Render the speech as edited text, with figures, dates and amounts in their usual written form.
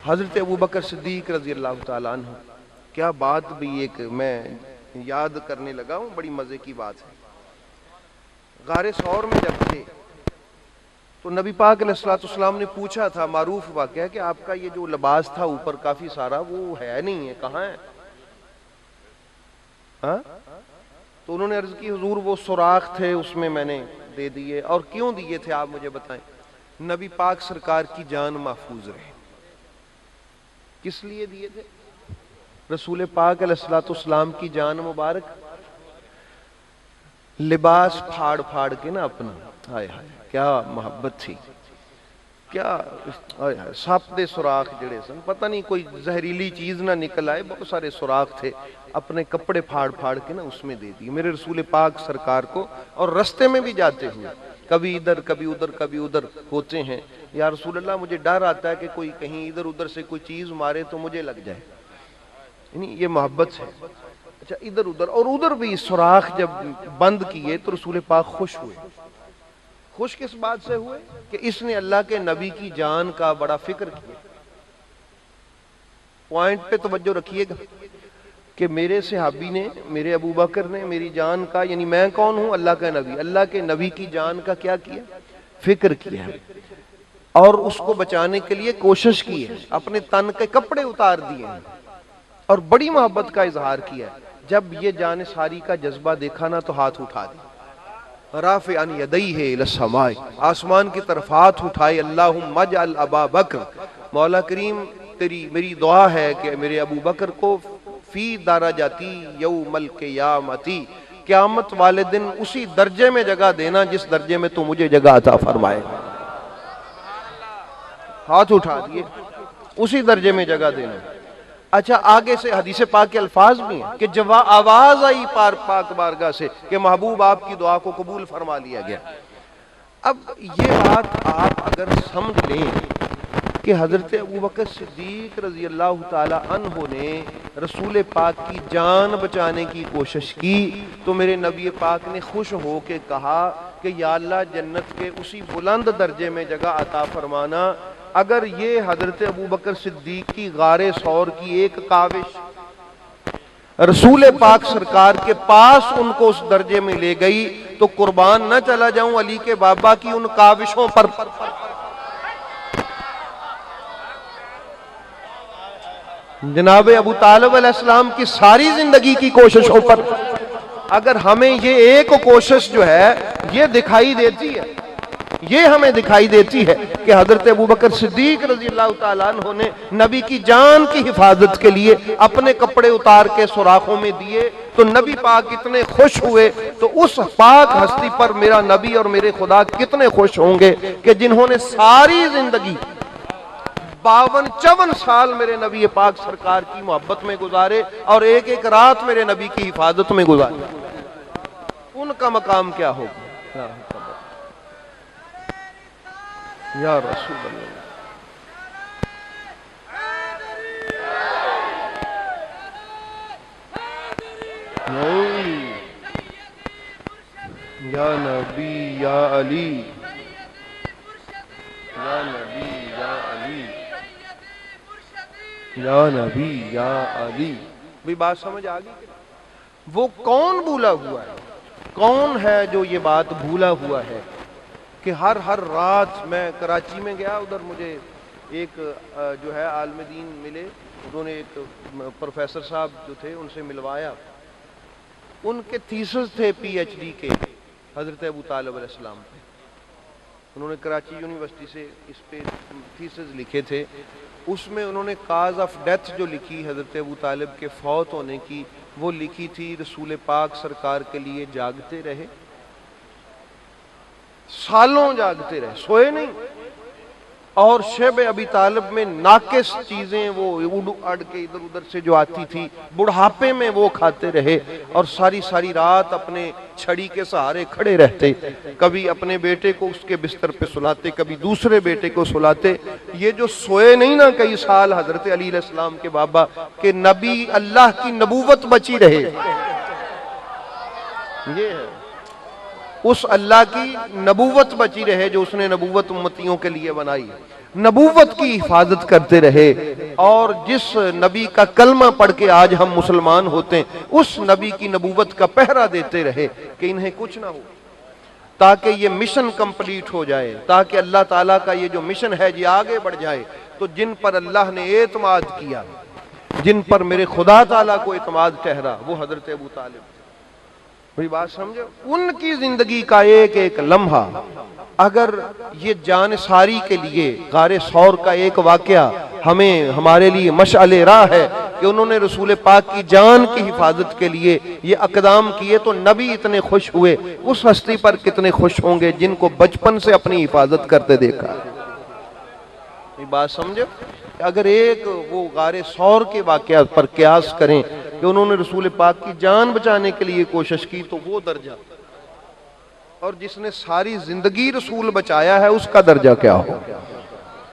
हज़रत अबू बकर सिद्दीक रज़ी अल्लाह ताला अन्हु, क्या बात भी एक मैं याद करने लगा हूँ, बड़ी मज़े की बात है। गारे सौर में जब थे तो नबी पाक अलैहिस्सलाम ने पूछा था, मारूफ वाक़या, कि आपका ये जो लिबास था ऊपर काफ़ी सारा, वो है नहीं है, कहाँ है? हाँ? तो उन्होंने अर्ज़ की, हुजूर वो सुराख थे उसमें मैंने दे दिए। और क्यों दिए थे आप मुझे बताएं? नबी पाक सरकार की जान महफूज रहे। किस लिए दिए थे? रसूल पाक अलैहिस्सलाम की जान मुबारक लिबास फाड़ फाड़ के ना अपना, हाय हाय क्या मोहब्बत थी, क्या हाय हाय, सप दे सुराख जड़े सन, पता नहीं कोई जहरीली चीज ना निकल आए, बहुत सारे सुराख थे, अपने कपड़े फाड़ फाड़ के ना उसमें दे दिए मेरे रसूल पाक सरकार को। और रास्ते में भी जाते हुए कभी इधर कभी उधर कभी उधर होते हैं, या रसूल अल्लाह मुझे डर आता है कि कोई कहीं इधर उधर से कोई चीज मारे तो मुझे लग जाए, यानी ये मोहब्बत है। अच्छा, इधर उधर और उधर भी सुराख जब बंद किए तो रसूल पाक खुश हुए। खुश किस बात से हुए? कि इसने अल्लाह के नबी की जान का बड़ा फिक्र किया। पॉइंट पे तवज्जो रखिएगा कि मेरे सहाबी ने, मेरे अबू बकर ने मेरी जान का, यानी मैं कौन हूं? अल्लाह का नबी, अल्लाह के नबी की जान का क्या किया? फिक्र किया है, और उसको बचाने के लिए कोशिश की है, अपने तन के कपड़े उतार दिए हैं और बड़ी मोहब्बत का इजहार किया। जब ये जान सारी का जज्बा देखा ना तो हाथ उठा दिया, राफ़े अन यदई है लसमाए, आसमान की तरफ हाथ उठाए, अल्लाहुम्मा जअल अबा बकर, मौला करीम तेरी मेरी दुआ है कि मेरे अबू बकर को फी दरजाती यौमल क़ियामती, क़यामत वाले दिन उसी दर्जे में जगह देना जिस दर्जे में तू मुझे जगह अता फरमाए। हाथ उठा दिए, उसी दर्जे में जगह देना। अच्छा, आगे से हदीस पाक के अल्फाज भी हैं कि जब आवाज आई पाक बारगाह से कि महबूब आपकी दुआ को कबूल फरमा लिया गया। अब ये बात आप अगर समझ लें कि हजरत अबू बकर सिद्दीक रजी अल्लाह ताला अन्हु ने रसूल पाक की जान बचाने की कोशिश की, तो मेरे नबी पाक ने खुश हो के कहा कि या अल्लाह जन्नत के उसी बुलंद दर्जे में जगह अता फरमाना। अगर ये हजरत अबू बकर सिद्दीक की गारे सौर की एक काविश रसूल पाक सरकार के पास उनको उस दर्जे में ले गई, तो कुर्बान न चला जाऊं अली के बाबा की उन काविशों पर। जनाबे अबू तालिब अलैहिस्सलाम की सारी जिंदगी की कोशिशों पर। अगर हमें ये एक कोशिश जो है ये दिखाई देती है, ये हमें दिखाई देती है कि हजरत अबू बकर सिद्दीक रजी अल्लाह ताला अन्हु ने नबी की जान की हिफाजत के लिए अपने कपड़े उतार के सुराखों में दिए, तो नबी पाक इतने खुश हुए, तो उस पाक हस्ती पर मेरा नबी और मेरे खुदा कितने खुश होंगे कि जिन्होंने सारी जिंदगी 52-54 साल मेरे नबी पाक सरकार की मोहब्बत में गुजारे और एक एक रात मेरे नबी की हिफाजत में गुजारे। उनका मकाम क्या होगा? या रसूल अल्लाह, या नबी या अली, या नबी या अली, या नबी या अली। भी बात समझ आ गई? वो कौन भूला हुआ है? कौन है जो ये बात भूला हुआ है कि हर रात मैं कराची में गया, उधर मुझे एक जो है आलिम दीन मिले, उन्होंने एक प्रोफेसर साहब जो थे उनसे मिलवाया, उनके थीसिस थे PhD के हजरत अबू तालिब अलैहिस्सलाम पे। उन्होंने कराची यूनिवर्सिटी से इस पे थीसिस लिखे थे। उसमें उन्होंने काज ऑफ डेथ जो लिखी हजरत अबू तालिब के फौत होने की, वो लिखी थी रसूल पाक सरकार के लिए जागते रहे, सालों जागते रहे, सोए नहीं, और शेब अबी तालिब में नाकिस चीजें वो उड़ अड़ के इधर उधर से जो आती थी, बुढ़ापे में वो खाते रहे, और सारी सारी रात अपने छड़ी के सहारे खड़े रहते, कभी अपने बेटे को उसके बिस्तर पे सुलाते, कभी दूसरे बेटे को सुलाते। ये जो सोए नहीं ना कई साल हजरत अली अलैहिस्सलाम के बाबा के नबी, अल्लाह की नबूवत बची रहे, ये है उस अल्लाह की नबूवत बची रहे जो उसने नबूवत उम्मतियों के लिए बनाई। नबूवत की हिफाजत करते रहे, और जिस नबी का कलमा पढ़ के आज हम मुसलमान होते हैं, उस नबी की नबूवत का पहरा देते रहे कि इन्हें कुछ ना हो, ताकि ये मिशन कंप्लीट हो जाए, ताकि अल्लाह ताला का ये जो मिशन है ये आगे बढ़ जाए। तो जिन पर अल्लाह ने एतमाद किया, जिन पर मेरे खुदा ताला को एतमाद ठहरा, वो हजरत अबू तालिब। मेरी बात समझो, उनकी जिंदगी का एक एक लम्हा अगर ये जानसारी के लिए गारे सौर का एक वाकया हमें हमारे लिए मशअले राह है कि उन्होंने रसूल पाक की जान की हिफाजत के लिए ये अकदाम किए, तो नबी इतने खुश हुए, उस हस्ती पर कितने खुश होंगे जिनको बचपन से अपनी हिफाजत करते देखा। ये बात समझो, अगर एक वो गारे सौर के वाकया पर क्यास करें कि उन्होंने रसूल पाक की जान बचाने के लिए कोशिश की, तो वो दर्जा, और जिसने सारी जिंदगी रसूल बचाया है उसका दर्जा क्या हो।